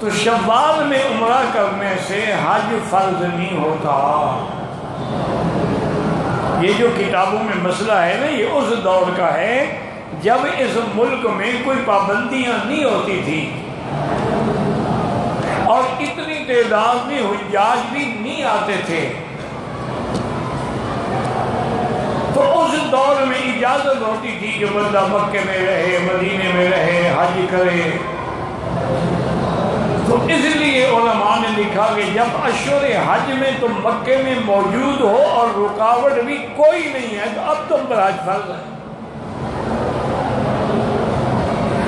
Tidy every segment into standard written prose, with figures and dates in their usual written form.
تو شوال میں عمرہ کرنے سے حج فرض نہیں ہوتا۔ یہ جو کتابوں میں مسئلہ ہے نا، یہ اس دور کا ہے جب اس ملک میں کوئی پابندیاں نہیں ہوتی تھی اور اتنی تعداد میں حجاج بھی نہیں آتے تھے، تو اس دور میں اجازت ہوتی تھی کہ بندہ مکے میں رہے، مدینے میں رہے، حج کرے۔ تو اس لیے علماء نے لکھا کہ جب اشہر حج میں تم مکے میں موجود ہو اور رکاوٹ بھی کوئی نہیں ہے تو اب تم پر حج فرض ہے۔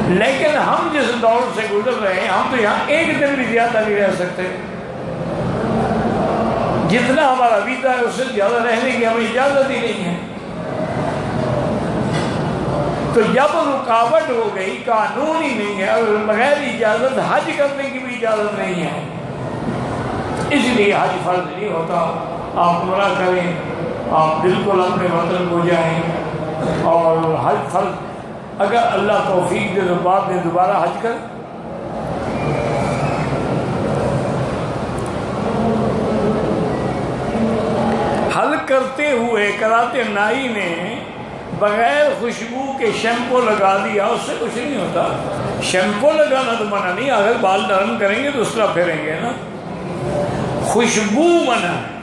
لیکن ہم جس دور سے گزر رہے ہیں، ہم تو یہاں ایک دن بھی زیادہ نہیں رہ سکتے، جتنا ہمارا ویزا ہے اس سے زیادہ رہنے کی ہمیں اجازت ہی نہیں ہے۔ تو جب رکاوٹ ہو گئی، قانون ہی نہیں ہے اور بغیر اجازت حج کرنے کی بھی اجازت نہیں ہے، اس لیے حج فرض نہیں ہوتا۔ آپ عمرہ کریں، آپ بالکل اپنے وطن کو جائیں، اور حج فرض اگر اللہ توفیق دے تو بعد میں دوبارہ حج کریں۔ حل کرتے ہوئے کراتے نائی نے بغیر خوشبو کے شیمپو لگا دیا، اس سے کچھ نہیں ہوتا۔ شیمپو لگانا تو منع نہیں، اگر بال نرم کریں گے تو اس طرح پھیریں گے نا، خوشبو منع ہے۔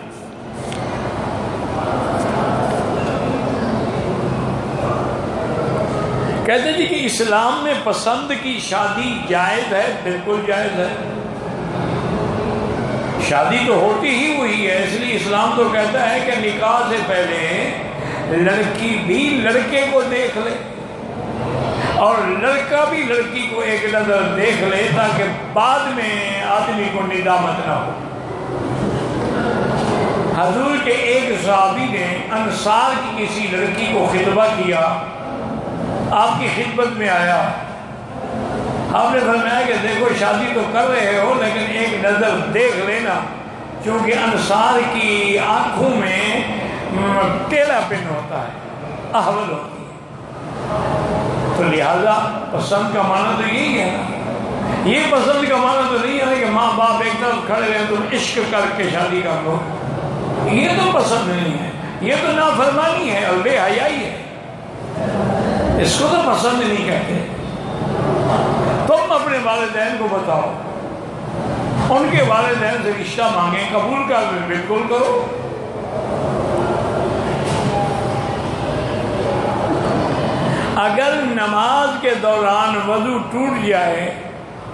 کہتے جی کہ اسلام میں پسند کی شادی جائز ہے، بالکل جائز ہے۔ شادی تو ہوتی ہی ہوئی ہے، اس لیے اسلام تو کہتا ہے کہ نکاح سے پہلے لڑکی بھی لڑکے کو دیکھ لے اور لڑکا بھی لڑکی کو ایک نظر دیکھ لے، تاکہ بعد میں آدمی کو ندامت نہ ہو۔ حضور کے ایک صحابی نے انصار کی کسی لڑکی کو خطبہ کیا، آپ کی خدمت میں آیا، آپ نے فرمایا کہ دیکھو شادی تو کر رہے ہو لیکن ایک نظر دیکھ لینا، کیونکہ انصار کی آنکھوں میں ٹیلا پن ہوتا ہے، احول ہوتی ہے۔ تو لہذا پسند کا معنی تو یہی ہے نا، یہ پسند کا معنی تو نہیں ہے کہ ماں باپ ایک طرف کھڑے رہے تم عشق کر کے شادی کر لو، یہ تو پسند نہیں ہے، یہ تو نافرمانی ہے اور بے حیائی ہے، اس کو تو پسند نہیں کہتے۔ تم اپنے والدین کو بتاؤ، ان کے والدین سے رشتہ مانگیں، قبول کر لیں، بالکل کرو۔ اگر نماز کے دوران وضو ٹوٹ جائے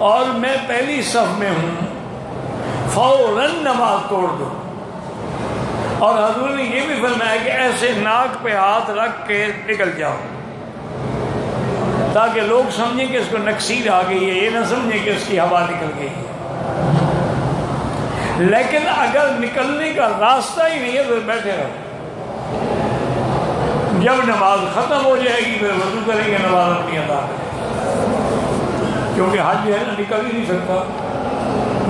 اور میں پہلی صف میں ہوں، فوراً نماز توڑ دو۔ اور حضور نے یہ بھی فرمایا کہ ایسے ناک پہ ہاتھ رکھ کے نکل جاؤ، تاکہ لوگ سمجھیں کہ اس کو نکسیر آ گئی ہے، یہ نہ سمجھیں کہ اس کی ہوا نکل گئی ہے۔ لیکن اگر نکلنے کا راستہ ہی نہیں ہے تو بیٹھے رہو، جب نماز ختم ہو جائے گی پھر وضو کریں گے، نماز اپنی ادا کریں، کیونکہ حج جو ہے نا نکل ہی نہیں سکتا،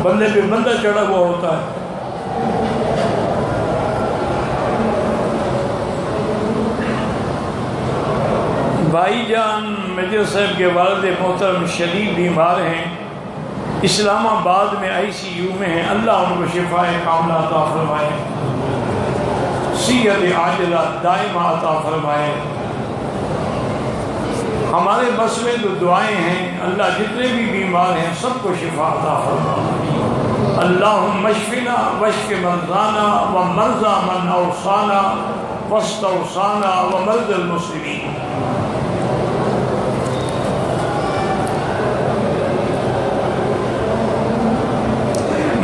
بندے پہ بندہ چڑھا ہوا ہوتا ہے۔ بھائی جان میجر صاحب کے والد محترم شدید بیمار ہیں، اسلام آباد میں ICU میں ہیں، اللہ ان کو شفاء کاملہ عطا فرمائے، صحت عاجلہ دائمہ عطا فرمائے۔ ہمارے بس میں تو دعائیں ہیں، اللہ جتنے بھی بیمار ہیں سب کو شفا عطا فرمائے۔ اللہم اشفنا واشف مرضانا ومرضى من اوصانا واستوصانا ومرضى المسلمین۔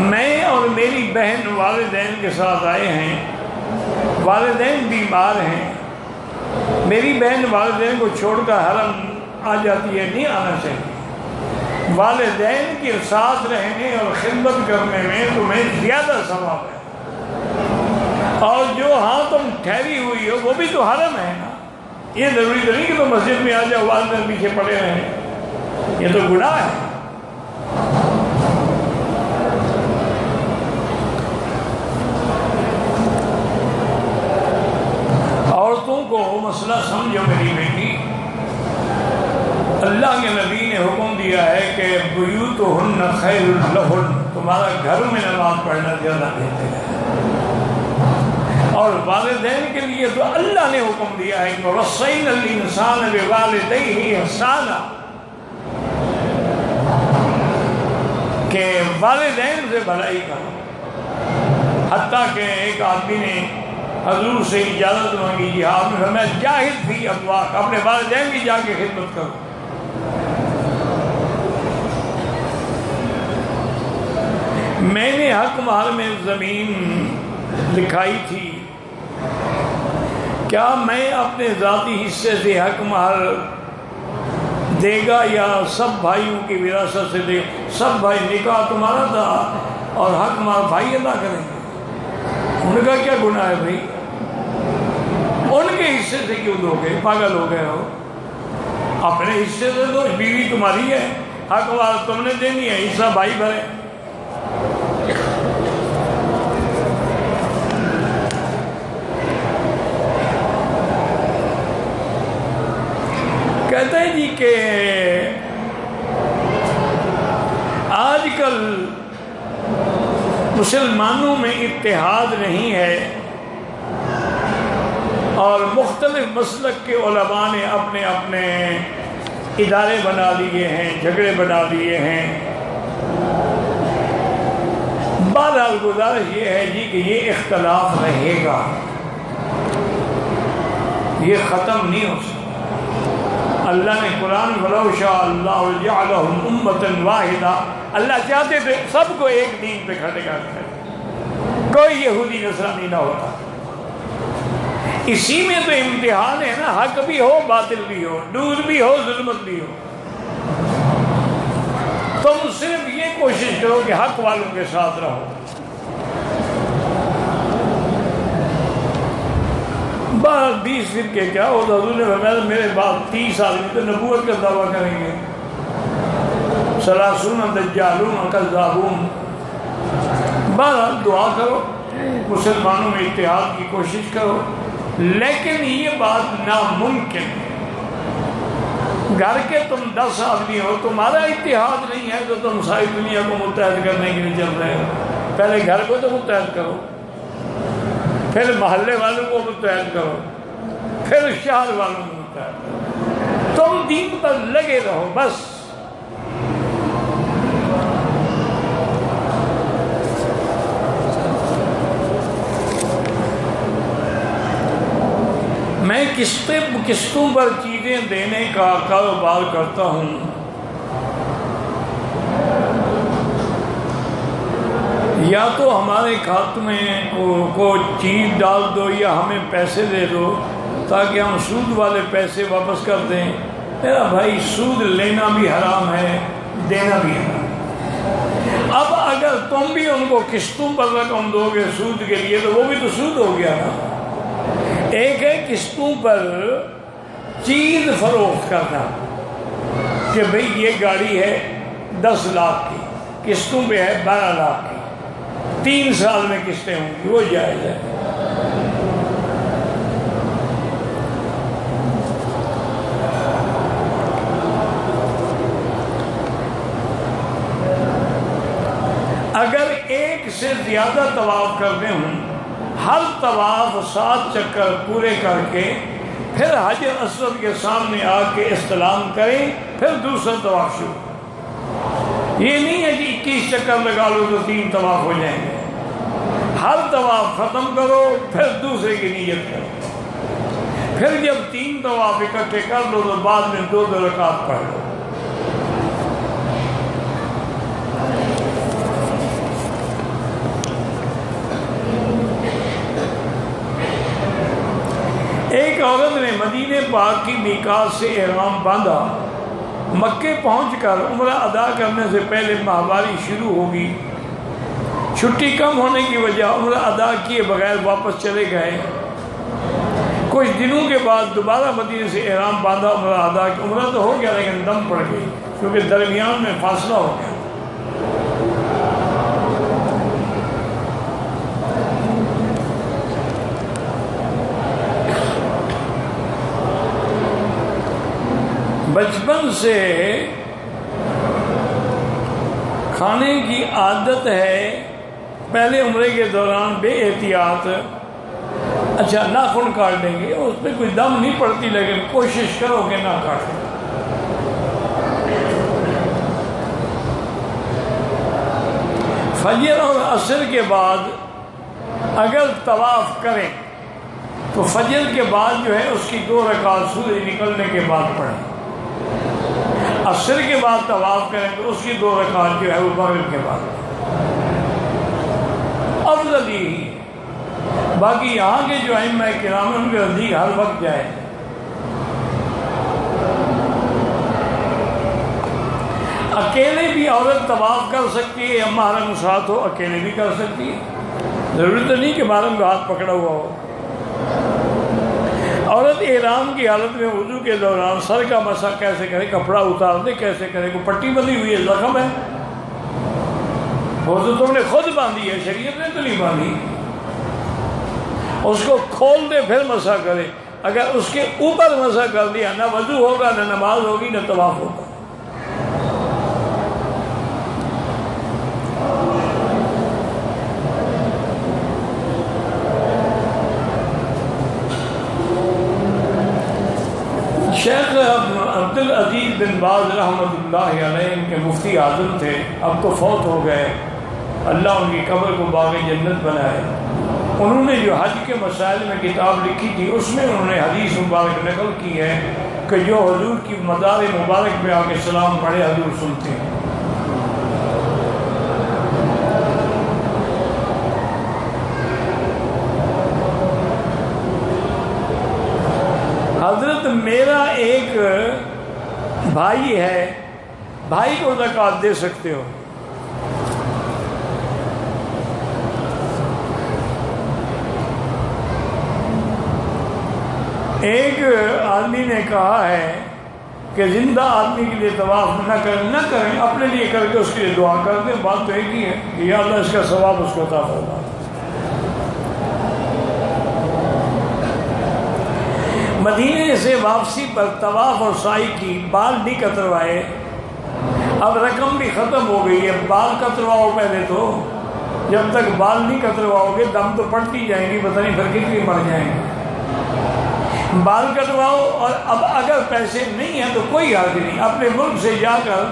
میں اور میری بہن والدین کے ساتھ آئے ہیں، والدین بیمار ہیں، میری بہن والدین کو چھوڑ کر حرم آ جاتی ہے، نہیں آنا چاہیے۔ والدین کے ساتھ رہنے اور خدمت کرنے میں تمہیں زیادہ ثواب ہے، اور جو ہاں تم ٹھہری ہوئی ہو وہ بھی تو حرم ہے نا، یہ ضروری تو نہیں کہ تم مسجد میں آ جاؤ والدین پیچھے پڑے رہیں، یہ تو گناہ ہے۔ عورتوں کو مسئلہ سمجھو میری بیٹی، اللہ کے نبی نے حکم دیا ہے کہ بیوت بیوتہن خیر لہن، تمہارا گھر میں نماز پڑھنا زیادہ بہتر ہے۔ اور والدین کے لیے تو اللہ نے حکم دیا ہے کہ وَوَصَّيْنَا الْإِنسَانَ بِوَالِدَيْهِ إِحْسَانًا، کہ والدین سے بھلائی کرو۔ حتیٰ کہ ایک آدمی نے حضور سے اجازت مانگی جہاد میں، فرمایا جاہد فی ابواک، اپنے والدین کی جا کے خدمت کرو۔ میں نے حق محل میں زمین لکھائی تھی، کیا میں اپنے ذاتی حصے سے حق محل دے گا یا سب بھائیوں کی وراثت سے دے؟ سب بھائی، نکاح تمہارا تھا اور حق محل بھائی ادا کریں گے۔ ان کا کیا گناہ ہے بھائی؟ ان کے حصے سے کیوں دو گے؟ پاگل ہو گئے ہو؟ اپنے حصے سے دو، بیوی تمہاری ہے، حق محل تم نے دینی ہے، حصہ بھائی بھرے۔ کہتے ہیں جی کہ آج کل مسلمانوں میں اتحاد نہیں ہے، اور مختلف مسلک کے علماء نے اپنے اپنے ادارے بنا لیے ہیں، جھگڑے بنا لیے ہیں۔ بہرحال گزارش یہ ہے جی کہ یہ اختلاف رہے گا، یہ ختم نہیں ہو سکتا۔ اللہ نے قرآن وَلَوْ شَاءَ اللَّهُ لَجَعَلَهُمْ أُمَّةً وَاحِدَةً، اللہ چاہتے تھے سب کو ایک دین پہ کھڑے کرتے، کوئی یہودی نصرانی نہ ہوتا۔ اسی میں تو امتحان ہے نا، حق بھی ہو باطل بھی ہو، نور بھی ہو ظلمت بھی ہو۔ تم صرف یہ کوشش کرو کہ حق والوں کے ساتھ رہو۔ بار 20 فرقے کیا ہو، حضور نے فرمایا میرے بعد 30 آدمی تو نبوت کا دعویٰ کریں گے، 30 دجالون کذابون۔ بہرحال دعا کرو، مسلمانوں میں اتحاد کی کوشش کرو، لیکن یہ بات ناممکن ہے۔ گھر کے تم 10 آدمی ہو، تمہارا اتحاد نہیں ہے تو تم ساری دنیا کو متحد کرنے کے لیے چل رہے ہو۔ پہلے گھر کو تو متحد کرو، پھر محلے والوں کو متحد کرو، پھر شہر والوں کو متحد کرو۔ تم دین پر لگے رہو بس۔ میں قسطوں پر چیزیں دینے کا کاروبار کرتا ہوں، یا تو ہمارے کھاتے میں کو چیز ڈال دو یا ہمیں پیسے دے دو تاکہ ہم سود والے پیسے واپس کر دیں۔ میرا بھائی سود لینا بھی حرام ہے، دینا بھی حرام ہے۔ اب اگر تم بھی ان کو قسطوں پر رقم دو گے سود کے لیے تو وہ بھی تو سود ہو گیا نا۔ ایک ہے قسطوں پر چیز فروخت کرنا، کہ بھئی یہ گاڑی ہے 10 لاکھ کی، قسطوں پہ ہے 12 لاکھ کی، 3 سال میں قسطیں ہوں گی، وہ جائز ہے۔ اگر ایک سے زیادہ طواف کرنے ہوں، ہر طواف 7 چکر پورے کر کے پھر حجر اسود کے سامنے آ کے استلام کریں، پھر دوسرا طواف شروع۔ یہ نہیں ہے کہ 21 چکر لگا لو تو 3 طواف ہو جائیں گے۔ ہر طواف ختم کرو پھر دوسرے کی نیت کرو، پھر جب 3 طواف اکٹھے کر لو تو بعد میں 2 رکعت پڑھ لو۔ ایک عورت نے مدینہ پاک کی میقات سے احرام باندھا، مکے پہنچ کر عمرہ ادا کرنے سے پہلے ماہواری شروع ہوگی، چھٹی کم ہونے کی وجہ عمرہ ادا کیے بغیر واپس چلے گئے۔ کچھ دنوں کے بعد دوبارہ مدینہ سے احرام باندھا، عمرہ ادا کیا، عمرہ تو ہو گیا لیکن دم پڑ گئی کیونکہ درمیان میں فاصلہ ہو گیا۔ بچپن سے کھانے کی عادت ہے پہلے عمرے کے دوران بے احتیاط اچھا ناخن کاٹ دیں گے، اس پہ کوئی دم نہیں پڑتی لیکن کوشش کرو کہ نہ کاٹیں۔ فجر اور عصر کے بعد اگر طواف کریں تو فجر کے بعد جو ہے اس کی 2 رکعت سورج نکلنے کے بعد پڑھیں، عصر کے بعد طواف کریں تو اس کی 2 رکعت جو ہے وہ مغرب کے بعد افضل ہی ہے۔ باقی یہاں کے جو ائمہ کرام ہیں ان کے نزدیک ہر وقت جائے۔ اکیلے بھی عورت طواف کر سکتی ہے یا محرم ساتھ ہو، اکیلے بھی کر سکتی ہے، ضروری تو نہیں کہ محرم کا ہاتھ پکڑا ہوا ہو۔ عورت احرام کی حالت میں وضو کے دوران سر کا مسح کیسے کرے، کپڑا اتار دے کیسے کرے، کوئی پٹی بندھی ہوئی ہے، زخم ہے، وہ تو تم نے خود باندھی ہے، شریعت نے تو نہیں باندھی، اس کو کھول دے پھر مسح کرے۔ اگر اس کے اوپر مسح کر دیا نہ وضو ہوگا نہ نماز ہوگی نہ طواف ہوگا۔ شیخ عبدالعزیز بن باز رحمۃ اللہ علیہ ان کے مفتی اعظم تھے، اب تو فوت ہو گئے، اللہ ان کی قبر کو باغ جنت بنائے۔ انہوں نے جو حج کے مسائل میں کتاب لکھی تھی اس میں انہوں نے حدیث مبارک نقل کی ہے کہ جو حضور کی مزار مبارک پہ آ کے سلام پڑھے حضور سنتے ہیں۔ حضرت میرا ایک بھائی ہے، بھائی کو زکوٰۃ دے سکتے ہو؟ ایک آدمی نے کہا ہے کہ زندہ آدمی کے لیے طواف نہ کریں، اپنے لیے کر کے اس کے لیے دعا کر دیں، بات تو ایک ہی ہے کہ یا اللہ اس کا ثواب اس کو عطا فرما۔ مدینے سے واپسی پر طواف اور سعی کی، بال نہیں کتروائے، اب رقم بھی ختم ہو گئی ہے، بال کترواؤ پہلے تو، جب تک بال نہیں کترواؤ گے دم تو پڑتی جائیں گی، پتہ نہیں پھر کتنی مر جائیں گے۔ بال کٹواؤ، اور اب اگر پیسے نہیں ہیں تو کوئی حرج نہیں، اپنے ملک سے جا کر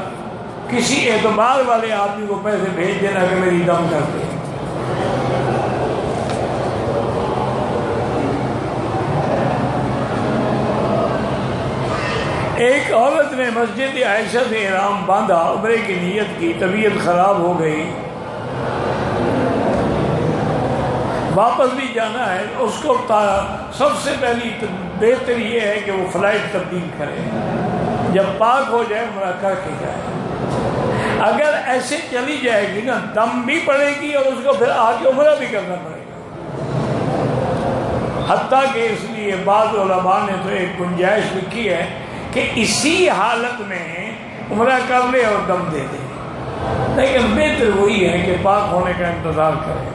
کسی اعتبار والے آدمی کو پیسے بھیج دینا کہ میری دم کر دے۔ ایک عورت نے مسجد عائشہ سے احرام باندھا، عمرے کی نیت کی، طبیعت خراب ہو گئی، واپس بھی جانا ہے، اس کو سب سے پہلی بہتر یہ ہے کہ وہ فلائٹ تبدیل کرے، جب پاک ہو جائے عمرہ کر کے جائے۔ اگر ایسے چلی جائے گی نا دم بھی پڑے گی اور اس کو پھر آ کے عمرہ بھی کرنا پڑے گا۔ حتیٰ کہ اس لیے بعض علماء نے تو ایک گنجائش لکھی ہے کہ اسی حالت میں عمرہ کر لے اور دم دے دے، لیکن بہتر وہی ہے کہ پاک ہونے کا انتظار کرے۔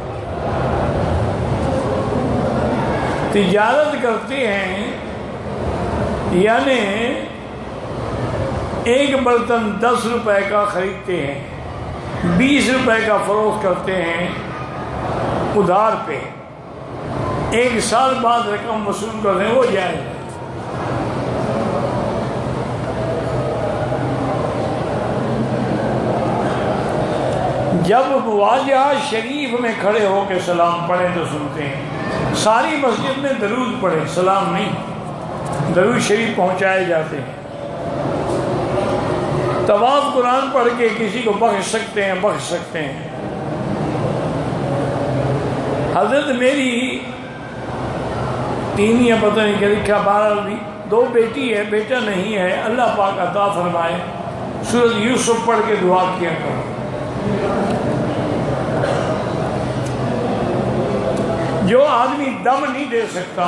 تجارت کرتے ہیں یعنی ایک برتن 10 روپے کا خریدتے ہیں، 20 روپے کا فروخت کرتے ہیں ادھار پہ، 1 سال بعد رقم وصول کرتے ہیں، وہ جائز ہے۔ جب واجہ شریف میں کھڑے ہو کے سلام پڑھیں تو سنتے ہیں، ساری مسجد میں درود پڑھیں، سلام نہیں، درود شریف پہنچائے جاتے ہیں۔ طواف قرآن پڑھ کے کسی کو بخش سکتے ہیں۔ حضرت میری 3 یا پتہ نہیں کہ لکھا 12 بھی 2 بیٹی ہے، بیٹا نہیں ہے، اللہ پاک عطا فرمائے، سورۃ یوسف پڑھ کے دعا کیا کرو۔ جو آدمی دم نہیں دے سکتا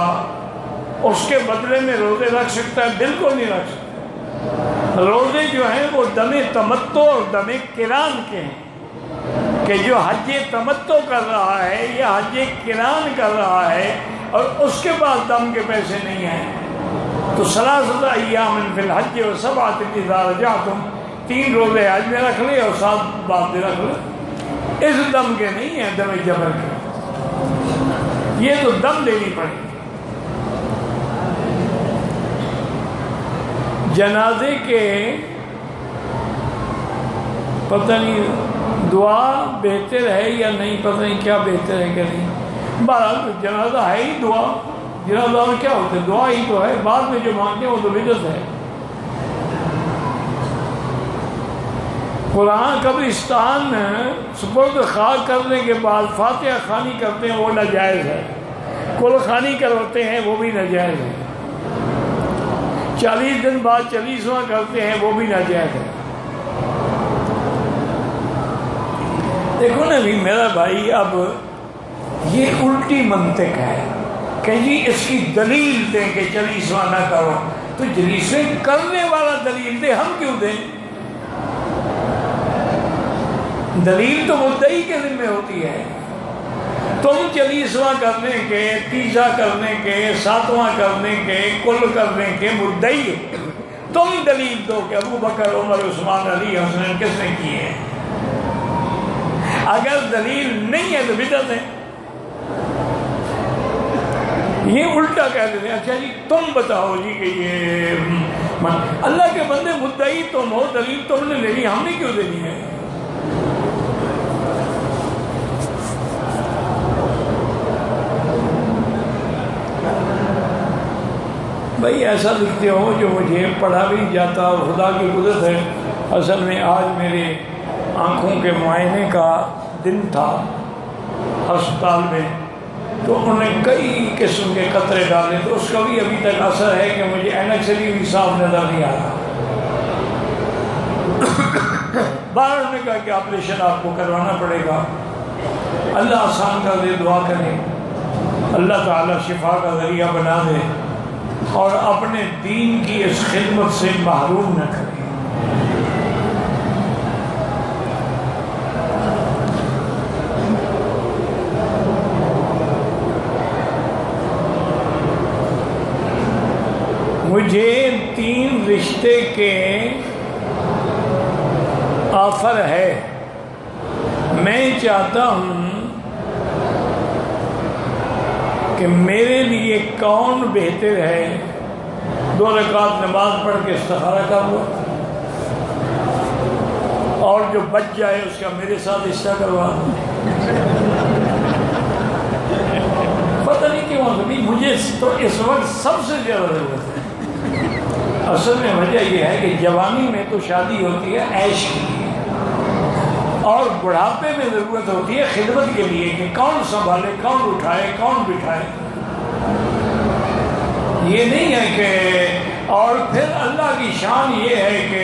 اس کے بدلے میں روزے رکھ سکتا ہے؟ بالکل نہیں رکھ سکتا۔ روزے جو ہیں وہ دم تمتع اور دم قران کے ہیں، کہ جو حج تمتع کر رہا ہے یا حج قران کر رہا ہے اور اس کے پاس دم کے پیسے نہیں ہیں تو 3 ایام فی الحج و 7 اذا رجعتم 3 روزے حج میں رکھ لے اور 7 بعد میں رکھ لے، اس دم کے نہیں ہیں، دم جبر کے، یہ تو دم دینی پڑے گی۔ جنازے کے پتہ نہیں دعا بہتر ہے یا نہیں، پتہ نہیں کیا بہتر ہے کہ نہیں، بہرحال جنازہ ہے ہی دعا، جنازہ میں کیا ہوتا ہے، دعا ہی تو ہے، بعد میں جو مانگتے ہیں وہ تو بدعت ہے۔ قرآن قبرستان سپرد خاک کرنے کے بعد فاتحہ خوانی کرتے ہیں وہ ناجائز ہے، کل خوانی کرواتے ہیں وہ بھی ناجائز ہے، 40 دن بعد 40واں کرتے ہیں وہ بھی ناجائز ہے۔ دیکھو نا بھی میرا بھائی، اب یہ الٹی منطق ہے کہ جی اس کی دلیل دیں کہ 40واں نہ کرو، تو جلیسیں کرنے والا دلیل دے، ہم کیوں دیں؟ دلیل تو مدعی کے ذمہ ہوتی ہے، تم 40واں کرنے کے، 30واں کرنے کے، 7واں کرنے کے، کل کرنے کے مدعی ہو، تم دلیل دو کہ ابو بکر، عمر، عثمان، علی، حسن کس نے کیے ہیں۔ اگر دلیل نہیں ہے تو بدعت ہے۔ یہ الٹا کہہ دیتے ہیں، اچھا جی تم بتاؤ جی کہ یہ اللہ کے بندے مدعی تم ہو، دلیل تم نے لینی، ہم نے کیوں دینی ہے؟ بھائی ایسا لکھتے ہو جو مجھے پڑھا بھی جاتا، اور خدا کی قدرت ہے اصل میں آج میرے آنکھوں کے معائنے کا دن تھا ہسپتال میں، تو انہوں نے کئی قسم کے قطرے ڈالے، تو اس کا بھی ابھی تک اثر ہے کہ مجھے اینک سے بھی صاف نظر نہیں آ رہا۔ باہر نے کہا کہ آپریشن آپ کو کروانا پڑے گا، اللہ آسان کر دے، دعا کریں اللہ تعالیٰ شفا کا ذریعہ بنا دے اور اپنے دین کی اس خدمت سے محروم نہ کرے۔ مجھے 3 رشتے کے آفر ہے، میں چاہتا ہوں کہ میرے لیے کون بہتر ہے، 2 رکعت نماز پڑھ کے استخارہ کر لو، اور جو بچ جائے اس کا میرے ساتھ رشتہ کروا دو۔ پتہ نہیں کیوں مجھے تو اس وقت سب سے زیادہ ضرورت ہے۔ اصل میں وجہ یہ ہے کہ جوانی میں تو شادی ہوتی ہے عیش کے لیے، اور بڑھاپے میں ضرورت ہوتی ہے خدمت کے لیے کہ کون سنبھالے، کون اٹھائے، کون بٹھائے۔ یہ نہیں ہے کہ، اور پھر اللہ کی شان یہ ہے کہ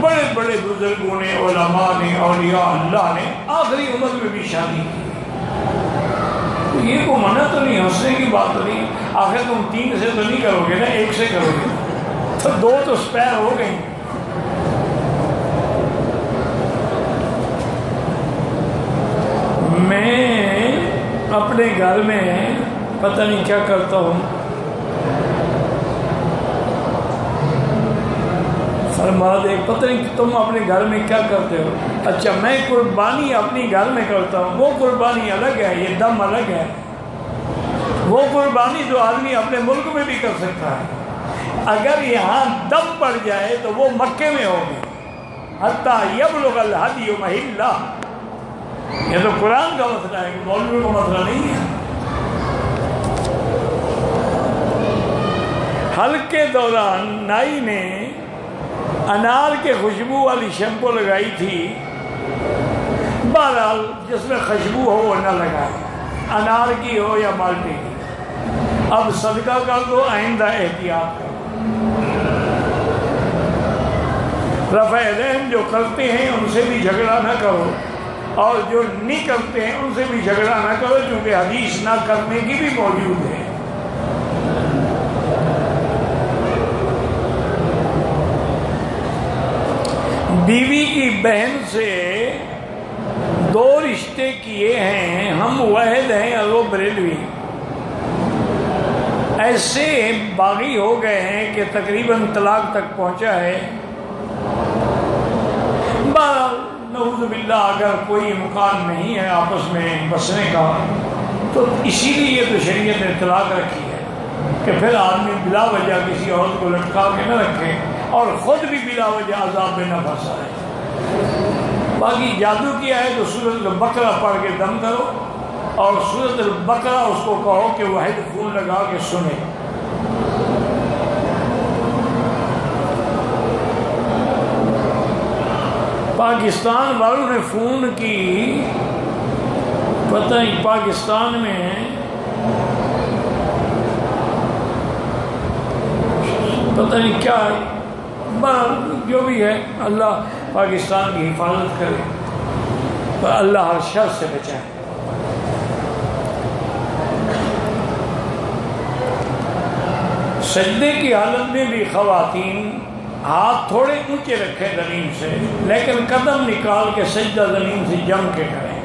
بڑے بڑے بزرگوں نے، علماء نے، اولیاء اللہ نے آخری عمر میں بھی شادی کی۔ یہ کو منع تو نہیں، ہنسنے کی بات تو نہیں، آخر تم 3 سے تو نہیں کرو گے نا، 1 سے کرو گے تو 2 تو سپیر ہو گئی۔ میں اپنے گھر میں پتہ نہیں کیا کرتا ہوں، فرما دے پتہ نہیں تم اپنے گھر میں کیا کرتے ہو۔ اچھا میں قربانی اپنی گھر میں کرتا ہوں، وہ قربانی الگ ہے، یہ دم الگ ہے۔ وہ قربانی جو آدمی اپنے ملک میں بھی کر سکتا ہے، اگر یہاں دم پڑ جائے تو وہ مکے میں ہوگی، حتیٰ یبلغ الہدی محلہ۔ یہ تو قرآن کا مسئلہ ہے، کہ مولوی کا مسئلہ نہیں ہے۔ حلق کے دوران نائی نے انار کے خوشبو والی شیمپو لگائی تھی، بہرحال جس میں خوشبو ہو وہ نہ لگائے، انار کی ہو یا مالٹی کی۔ اب صدقہ کر دو، آئندہ احتیاط کرو۔ رفع یدین جو کرتے ہیں ان سے بھی جھگڑا نہ کرو، اور جو نہیں کرتے ہیں ان سے بھی جھگڑا نہ کرو، کیونکہ حدیث نہ کرنے کی بھی موجود ہے۔ بیوی کی بہن سے 2 رشتے کیے ہیں، ہم واحد ہیں اور وہ بریلوی، ایسے باغی ہو گئے ہیں کہ تقریباً طلاق تک پہنچا ہے، بہرحال نعوذ باللہ اگر کوئی مکان نہیں ہے آپس میں بسنے کا تو اسی لیے تو شریعت نے طلاق رکھی ہے کہ پھر آدمی بلا وجہ کسی عورت کو لٹکا کے نہ رکھے اور خود بھی بلا وجہ عذاب میں نہ پھنسائے۔ باقی جادو کیا ہے تو سورۃ البقرہ پڑھ کے دم کرو، اور سورۃ البقرہ اس کو کہو کہ وہ ہیڈ فون لگا کے سنے۔ پاکستان والوں نے فون کی، پتہ نہیں پاکستان میں پتہ نہیں کیا جو بھی ہے، اللہ پاکستان کی حفاظت کرے، پر اللہ ہر شر سے بچائے۔ سجدے کی حالت میں بھی خواتین ہاتھ تھوڑے اونچے رکھے زمین سے، لیکن قدم نکال کے سجدہ زمین سے جم کے کریں۔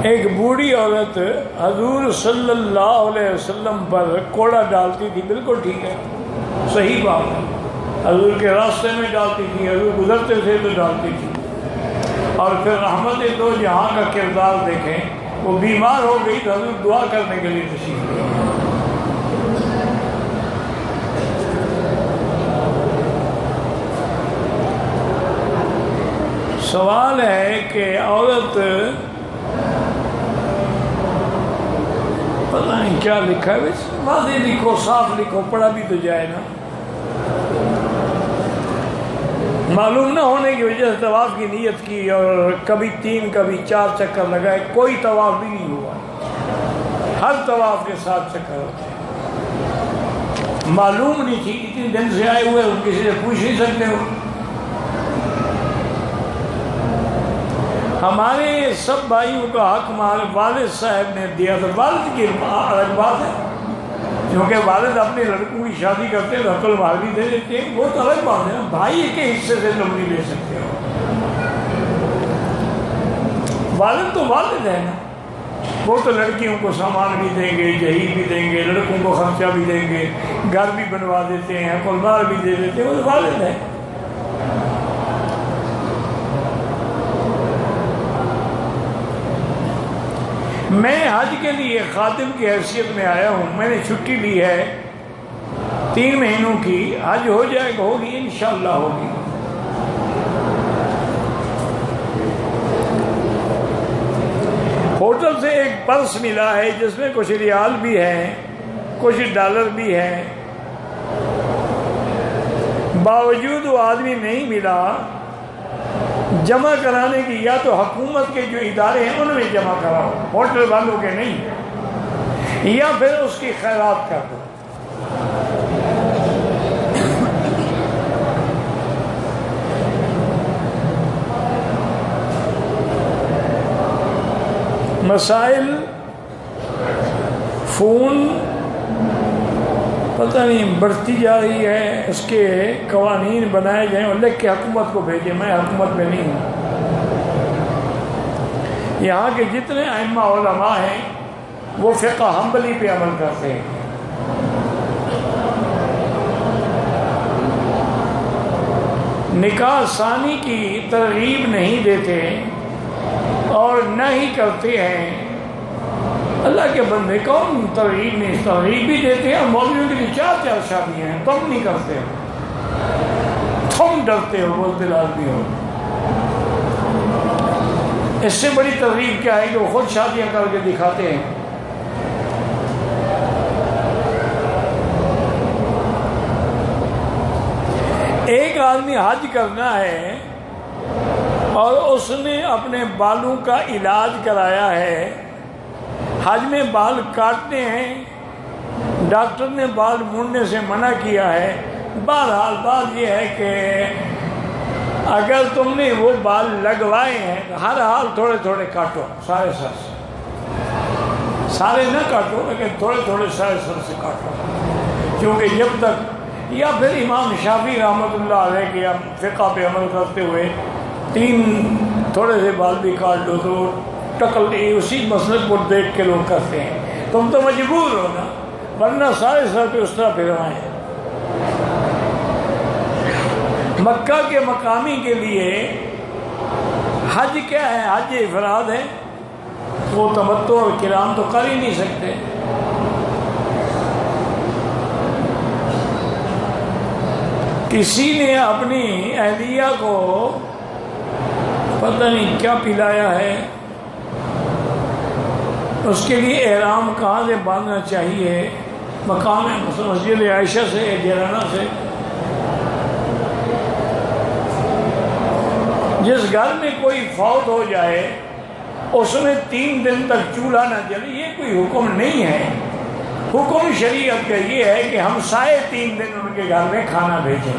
ایک بوڑھی عورت حضور صلی اللہ علیہ وسلم پر کوڑا ڈالتی تھی، بالکل ٹھیک ہے، صحیح بات ہے، حضور کے راستے میں ڈالتی تھی، حضور گزرتے تھے تو ڈالتی تھی، اور پھر رحمت دو جہاں کا کردار دیکھیں، وہ بیمار ہو گئی تو حضور دعا کرنے کے لیے تشریف لے گئے۔ سوال ہے کہ عورت، پتہ نہیں کیا لکھا ہے، واضح لکھو، صاف لکھو، پڑھا بھی تو جائے نا، معلوم نہ ہونے کی وجہ سے طواف کی نیت کی اور کبھی 3 کبھی 4 چکر لگائے، کوئی طواف بھی نہیں ہوا، ہر طواف کے 7 چکر ہوتے ہیں۔ معلوم نہیں تھی، اتنے دن سے آئے ہوئے، کسی سے پوچھ نہیں سکتے ہو۔ ہمارے سب بھائیوں کا حق ہمارے والد صاحب نے دیا تھا، والد کی الگ بات ہے، کیونکہ والد اپنے لڑکوں کی شادی کرتے ہیں، حق المال بھی دے دیتے ہیں، وہ تو الگ بات ہے نا، بھائی کے حصے سے تم نہیں لے سکتے ہو۔ والد تو والد ہے نا، وہ تو لڑکیوں کو سامان بھی دیں گے، جہیز بھی دیں گے، لڑکوں کو خرچہ بھی دیں گے، گھر بھی بنوا دیتے ہیں، حق المال بھی دے دیتے ہیں، وہ تو والد ہے۔ میں حج کے لیے خادم کی حیثیت میں آیا ہوں، میں نے چھٹی لی ہے 3 مہینوں کی، حج ہو جائے گا، ہوگی انشاءاللہ ہوگی۔ ہوٹل سے ایک پرس ملا ہے جس میں کچھ ریال بھی ہے، کچھ ڈالر بھی ہے، باوجود وہ آدمی نہیں ملا، جمع کرانے کی یا تو حکومت کے جو ادارے ہیں ان میں جمع کراؤ، ہوٹل والوں کے نہیں، یا پھر اس کی خیرات کر دو۔ مسائل فون پتہ نہیں بڑھتی جا رہی ہے، اس کے قوانین بنائے جائیں اور لکھ کے حکومت کو بھیجیں، میں حکومت میں نہیں ہوں۔ یہاں کے جتنے ائمہ علماء ہیں وہ فقہ حنبلی پہ عمل کرتے ہیں، نکاح ثانی کی ترغیب نہیں دیتے اور نہ ہی کرتے ہیں۔ اللہ کے بندے کون ترغیب نہیں، ترغیب بھی دیتے ہیں، اور مولویوں کے لیے 4 شادیاں ہیں، تم نہیں کرتے ہو، تم ڈرتے ہو، بولتے لازمی ہو۔ اس سے بڑی ترغیب کیا ہے کہ وہ خود شادیاں کر کے دکھاتے ہیں۔ ایک آدمی حج کرنا ہے اور اس نے اپنے بالوں کا علاج کرایا ہے، حج میں بال کاٹنے ہیں، ڈاکٹر نے بال مڑنے سے منع کیا ہے۔ بہرحال بات یہ ہے کہ اگر تم نے وہ بال لگوائے ہیں تو ہر حال تھوڑے تھوڑے کاٹو، سارے سر سے، سارے نہ کاٹو لیکن تھوڑے تھوڑے سارے سر سے کاٹو، کیونکہ جب تک، یا پھر امام شافعی رحمۃ اللہ علیہ کے فقہ پہ عمل کرتے ہوئے 3 تھوڑے سے بال بھی کاٹ دو تو اسی مسلک کو دیکھ کے لوگ کرتے ہیں. تم تو مجبور ہو نا، ورنہ سارے سر پہ اس طرح پھروائیں. مکہ کے مقامی کے لیے حج کیا ہے؟ حج افراد ہے. وہ تمتع اور قران تو کر ہی نہیں سکتے. کسی نے اپنی اہلیہ کو پتہ نہیں کیا پلایا ہے، اس کے لیے احرام کہاں سے باندھنا چاہیے؟ مقام مسجد عائشہ سے، جیرانہ سے. جس گھر میں کوئی فوت ہو جائے اس میں 3 دن تک چولہا نہ جلے، یہ کوئی حکم نہیں ہے. حکم شریعت کا یہ ہے کہ ہم سائے 3 دن ان کے گھر میں کھانا بھیجیں.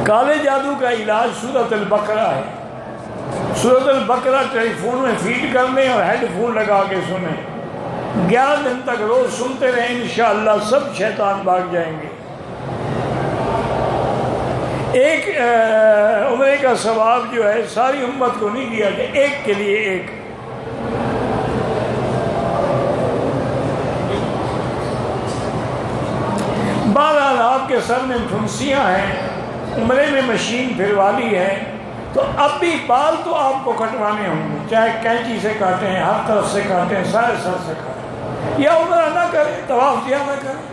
کالے جادو کا علاج سورۃ البقرہ ہے. سورۃ البقرہ ٹیلی فون میں فیڈ کر لیں اور ہیڈ فون لگا کے سنیں. 11 دن تک روز سنتے رہیں، انشاءاللہ سب شیطان بھاگ جائیں گے. ایک عمرے کا ثواب جو ہے ساری امت کو نہیں دیا کہ ایک کے لیے ایک. بہرحال آپ کے سر میں پھنسیاں ہیں، عمرے میں مشین پھروا لی ہے، تو اب بھی بال تو آپ کو کٹوانے ہوں گے، چاہے کینچی سے کاٹیں، ہر طرف سے کاٹیں، سارے سر سے کاٹیں. یا عمرہ نہ کریں، طواف کیا نہ کریں.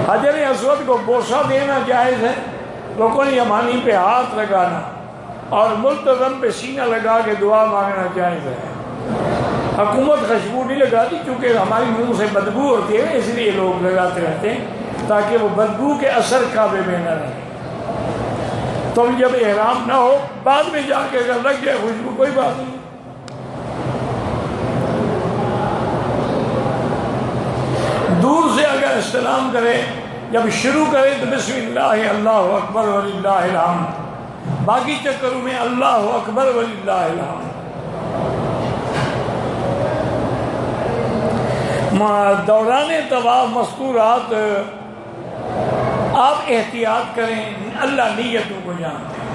حجر اسود کو بوسہ دینا جائز ہے، رکن یمانی پہ ہاتھ لگانا اور ملتزم پہ سینہ لگا کے دعا مانگنا جائز ہے. حکومت خوشبو نہیں لگاتی کیونکہ ہماری منہ سے بدبو ہوتی ہے، اس لیے لوگ لگاتے رہتے ہیں تاکہ وہ بدبو کے اثر کعبے میں نہ رہے. تم جب احرام نہ ہو بعد میں جا کے اگر لگ جائے خوشبو کوئی بات نہیں. دور سے اگر استلام کرے، جب شروع کرے تو بسم اللہ اللہ اکبر وللہ الحمد، باقی چکروں میں اللہ اکبر وللہ الحمد. دوران طواف مذکورات آپ احتیاط کریں، اللہ نیتوں کو جانتے ہیں.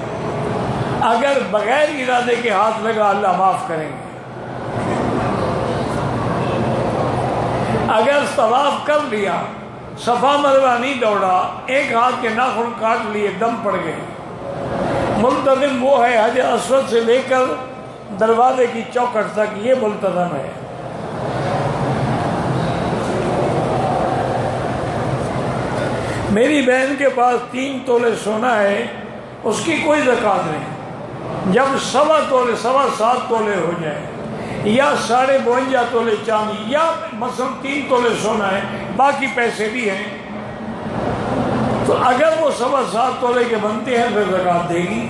اگر بغیر ارادے کے ہاتھ لگا اللہ معاف کریں گے. اگر طواف کر لیا، صفا مروہ نہیں دوڑا، ایک ہاتھ کے ناخن کاٹ لیے، دم پڑ گئے، ملتزم وہ ہے حجر اسود سے لے کر دروازے کی چوکھٹ تک، یہ ملتزم ہے. میری بہن کے پاس 3 تولے سونا ہے، اس کی کوئی زکوٰۃ نہیں. جب 7.25 تولے 7.25 تولے ہو جائے یا 52.5 تولے چاندی یا مثلا 3 تولے سونا ہے، باقی پیسے بھی ہیں، تو اگر وہ 7.25 تولے کے بنتے ہیں پھر زکوٰۃ دے گی.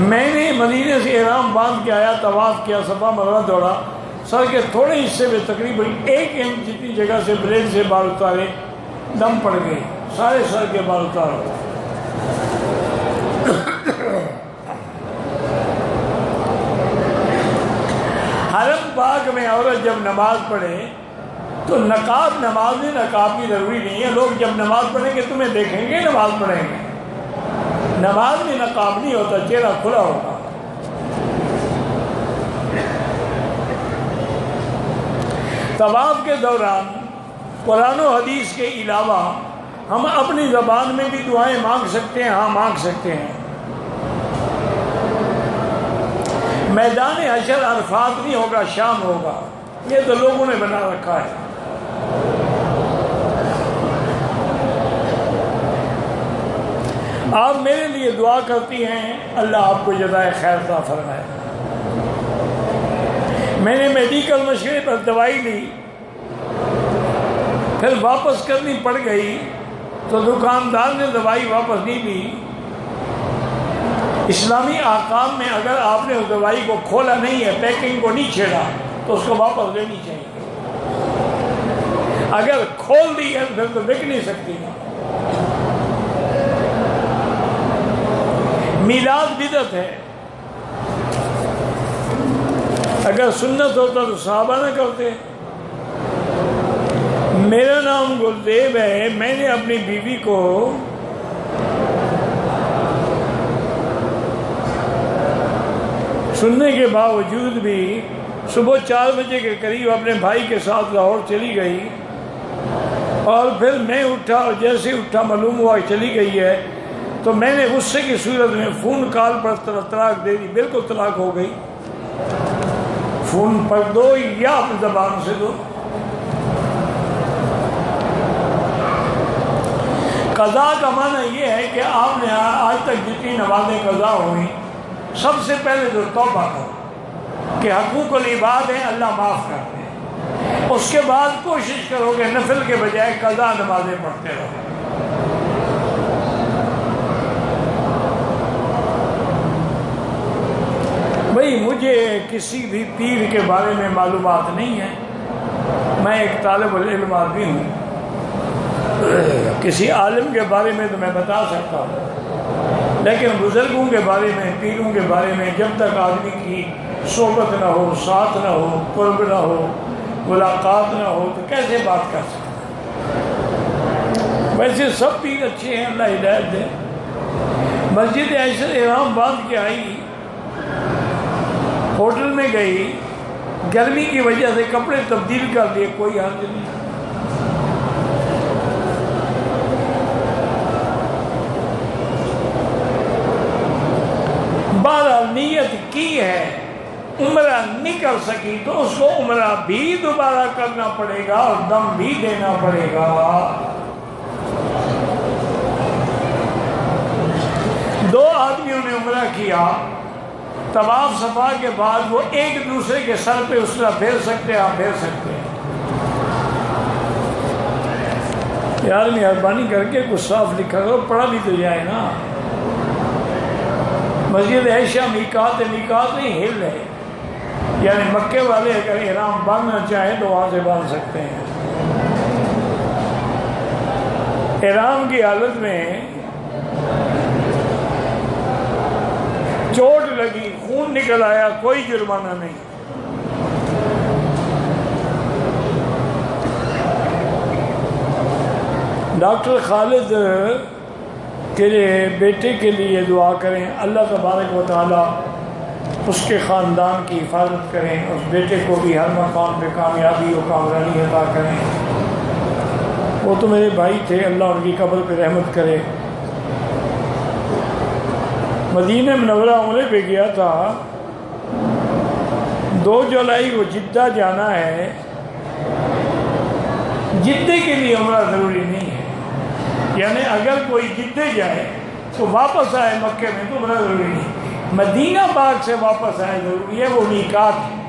میں نے مدینے سے احرام باندھ کے آیا، طواف کیا، صفا مروہ دوڑا، سر کے تھوڑے حصے میں تقریباً 1 انچ جتنی جگہ سے بلیڈ سے بال اتارے، دم پڑ گئے، سارے سر کے بال اتارے. حرم پاک میں عورت جب نماز پڑھے تو نقاب، نماز میں نقاب کی ضروری نہیں ہے. لوگ جب نماز پڑھیں گے تمہیں دیکھیں گے، نماز پڑھیں گے. نماز میں نقاب نہیں ہوتا، چہرہ کھلا ہوگا. طواف کے دوران قرآن و حدیث کے علاوہ ہم اپنی زبان میں بھی دعائیں مانگ سکتے ہیں. ہاں مانگ سکتے ہیں. میدان حشر عرفات نہیں ہوگا، شام ہوگا، یہ تو لوگوں نے بنا رکھا ہے. آپ میرے لیے دعا کرتی ہیں، اللہ آپ کو جزائے خیر عطا فرمائے. میں نے میڈیکل مشورے پر دوائی لی، پھر واپس کرنی پڑ گئی تو دکاندار نے دوائی واپس نہیں لی. اسلامی احکام میں اگر آپ نے اس دوائی کو کھولا نہیں ہے، پیکنگ کو نہیں چھیڑا، تو اس کو واپس لینی چاہیے. اگر کھول دی ہے پھر تو بک نہیں سکتی. میلاد بدعت ہے. اگر سنت ہوتا تو صحابہ نہ کرتے۔ میرا نام گلزیب ہے، میں نے اپنی بیوی کو سننے کے باوجود بھی صبح 4 بجے کے قریب اپنے بھائی کے ساتھ لاہور چلی گئی، اور پھر میں اٹھا اور جیسے اٹھا معلوم ہوا کہ چلی گئی ہے تو میں نے غصے کی صورت میں فون کال پر طلاق دے دی۔ بالکل طلاق ہو گئی، فون پر دو یا اپنی زبان سے دو۔ قضا کا معنی یہ ہے کہ آپ نے آج تک جتنی نمازیں قضا ہوئی سب سے پہلے تو توبہ کرو کہ حقوق العباد ہیں، اللہ معاف کرتے ہیں، اس کے بعد کوشش کرو کہ نفل کے بجائے قضا نمازیں پڑھتے رہو۔ بھئی مجھے کسی بھی پیر کے بارے میں معلومات نہیں ہے، میں ایک طالب العلم آدمی ہوں، کسی عالم کے بارے میں تو میں بتا سکتا ہوں، لیکن بزرگوں کے بارے میں، پیروں کے بارے میں جب تک آدمی کی صحبت نہ ہو، ساتھ نہ ہو، قرب نہ ہو، ملاقات نہ ہو تو کیسے بات کر سکتے؟ ویسے سب پیر اچھے ہیں، اللہ ہدایت دے۔ مسجد عائشہ احرام باندھ کے آئی، ہوٹل میں گئی، گرمی کی وجہ سے کپڑے تبدیل کر لیے، کوئی حرج نہیں۔ بہرحال نیت کی ہے، عمرہ نہیں کر سکی تو اس کو عمرہ بھی دوبارہ کرنا پڑے گا اور دم بھی دینا پڑے گا۔ دو آدمیوں نے عمرہ کیا، طواف صفا کے بعد وہ ایک دوسرے کے سر پہ اسرا پھیر سکتے ہیں، آپ پھیر سکتے ہیں؟ یار مہربانی کر کے کچھ صاف لکھا کرو، پڑھا بھی تو جائے نا۔ مسجد عائشہ میقات ہے، میقات نہیں ہل ہے، یعنی مکے والے اگر احرام باندھنا چاہیں تو وہاں سے باندھ سکتے ہیں۔ احرام کی حالت میں چوٹ لگی، خون نکل آیا، کوئی جرمانہ نہیں۔ ڈاکٹر خالد کے بیٹے کے لیے دعا کریں، اللہ تبارک و تعالیٰ اس کے خاندان کی حفاظت کریں، اس بیٹے کو بھی ہر مقام پہ کامیابی و کامرانی عطا کریں۔ وہ تو میرے بھائی تھے، اللہ ان کی قبر پہ رحمت کرے۔ مدینہ منورہ عمرے پہ گیا تھا، 2 جولائی کو جدہ جانا ہے۔ جدے کے لیے عمرہ ضروری نہیں ہے، یعنی اگر کوئی جدے جائے تو واپس آئے مکے میں تو عمرہ ضروری نہیں۔ مدینہ پاک سے واپس آئے ضروری ہے، وہ میقات ہے۔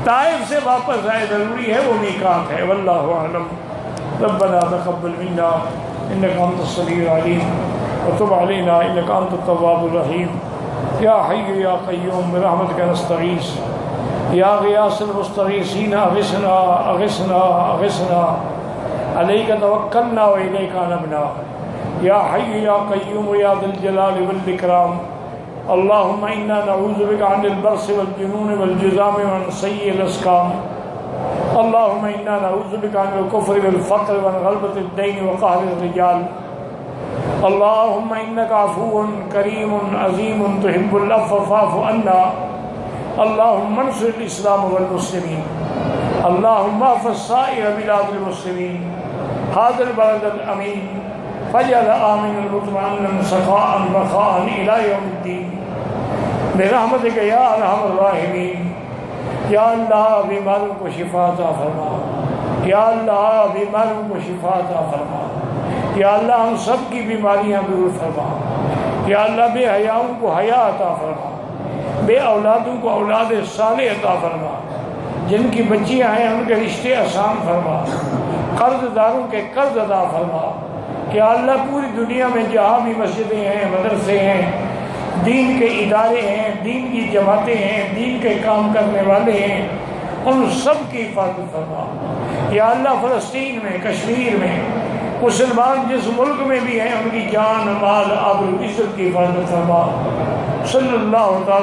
طائف سے واپس آئے ضروری ہے، وہ میقات ہے۔ واللہ اعلم۔ ربنا تقبل منا انک انت السمیع العلیم وتب علینا انک انت التواب الرحیم۔ یا حی یا قیوم برحمتک نستغیث یا غیاث المستغیثین اغثنا اغثنا اغثنا علیک توکلنا و الیک انبنا۔ یا حی یا قیوم یا ذی الجلال والاکرام۔ اللہم انا نعوذ بک عن البرص والجنون والجذام وعن سیء الاسقام۔ اللہم انا نعوذ بک عن الکفر والفقر وعن غلبۃ الدین وقہر الرجال۔ اللہم انک عفو کریم عظیم تحب العفو فاعف عنا۔ اللہم انصر الاسلام والمسلمین۔ اللہم احفظ سائر بلاد المسلمین، هذا البلد الامین، فاجعل آمنا مطمئنا سخاء رخاء الى یوم الدین برحمتک یا ارحم الراحمین۔ یا اللہ بیماروں کو شفا عطا فرما، یا اللہ بیماروں کو شفا عطا فرما، یا اللہ ہم سب کی بیماریاں دور فرما، یا اللہ بے حیاؤں کو حیا عطا فرما، بے اولادوں کو اولاد صالح عطا فرما، جن کی بچیاں ہیں ان کے رشتے آسان فرما، قرض داروں کے قرض ادا فرما۔ یا اللہ پوری دنیا میں جہاں بھی مسجدیں ہیں، مدرسے ہیں، دین کے ادارے ہیں، دین کی جماعتیں ہیں، دین کے کام کرنے والے ہیں، ان سب کی حفاظت فرما۔ یا اللہ فلسطین میں، کشمیر میں، مسلمان جس ملک میں بھی ہیں ان کی جان، مال، آبرو، عزت کی حفاظت فرما۔ صلی اللہ تعالی